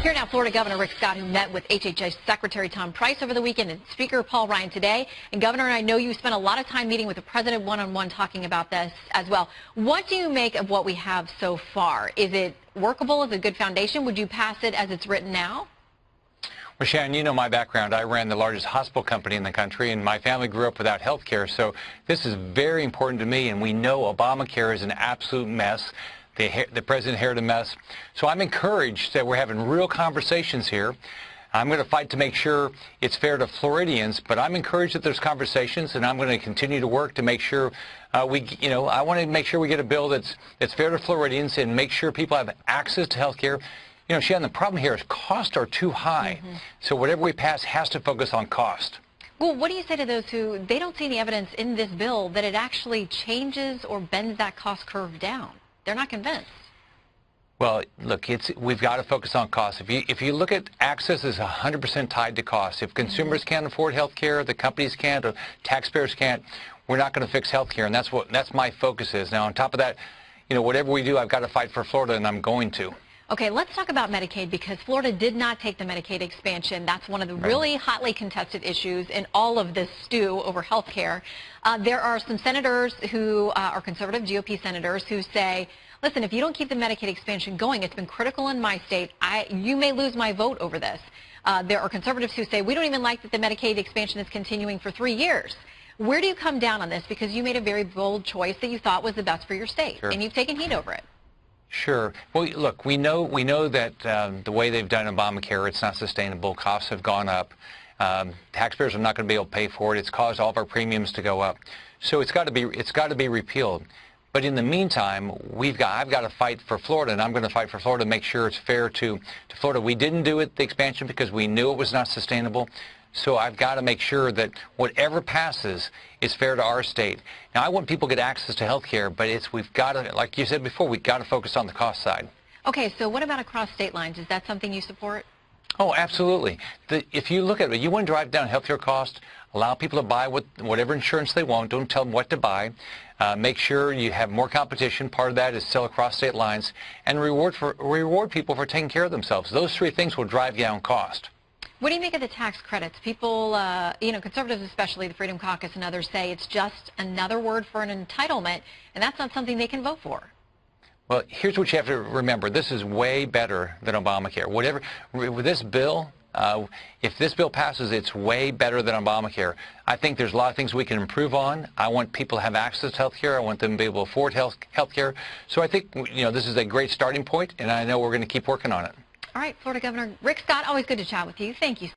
Here now, Florida Governor Rick Scott, who met with HHS Secretary Tom Price over the weekend and Speaker Paul Ryan today. And Governor, I know you spent a lot of time meeting with the President one-on-one talking about this as well. What do you make of what we have so far? Is it workable? Is it a good foundation? Would you pass it as it's written now? Well, Shannon, you know my background. I ran the largest hospital company in the country, and my family grew up without health care. So this is very important to me, and we know Obamacare is an absolute mess. The president inherited a mess. So I'm encouraged that we're having real conversations here. I'm going to fight to make sure it's fair to Floridians, but I'm encouraged that there's conversations, and I'm going to continue to work to make sure I want to make sure we get a bill that's fair to Floridians and make sure people have access to health care. You know, Shannon, the problem here is costs are too high. So whatever we pass has to focus on cost. Well, what do you say to those who they don't see any evidence in this bill that it actually changes or bends that cost curve down? They're not convinced. Well, look, we've got to focus on cost. If you look at access, is 100% tied to cost. If consumers can't afford health care, the companies can't, or taxpayers can't, we're not going to fix health care, and that's my focus is. Now, on top of that, you know, whatever we do, I've got to fight for Florida, and I'm going to. Okay, let's talk about Medicaid, because Florida did not take the Medicaid expansion. That's one of the really hotly contested issues in all of this stew over health care. There are some senators who are conservative GOP senators who say, listen, if you don't keep the Medicaid expansion going, it's been critical in my state. You may lose my vote over this. There are conservatives who say, we don't even like that the Medicaid expansion is continuing for 3 years. Where do you come down on this? Because you made a very bold choice that you thought was the best for your state, and you've taken heat over it. Sure. Well, look, we know that the way they've done Obamacare, it's not sustainable. Costs have gone up. Taxpayers are not going to be able to pay for it. It's caused all of our premiums to go up. So it's got to be repealed. But in the meantime, I've got to fight for Florida, and I'm going to fight for Florida to make sure it's fair to Florida. We didn't do the expansion because we knew it was not sustainable. So I've got to make sure that whatever passes is fair to our state. Now, I want people to get access to health care, but we've got to, like you said before, we've got to focus on the cost side. Okay, so what about across state lines? Is that something you support? Oh, absolutely. If you look at it, you want to drive down health care costs, allow people to buy whatever insurance they want, don't tell them what to buy, make sure you have more competition. Part of that is still across state lines, and reward people for taking care of themselves. Those three things will drive down cost. What do you make of the tax credits? People, conservatives especially, the Freedom Caucus and others say it's just another word for an entitlement, and that's not something they can vote for. Well, here's what you have to remember. This is way better than Obamacare. With this bill, if this bill passes, it's way better than Obamacare. I think there's a lot of things we can improve on. I want people to have access to health care. I want them to be able to afford health care. So I think, this is a great starting point, and I know we're going to keep working on it. All right, Florida Governor Rick Scott, always good to chat with you. Thank you.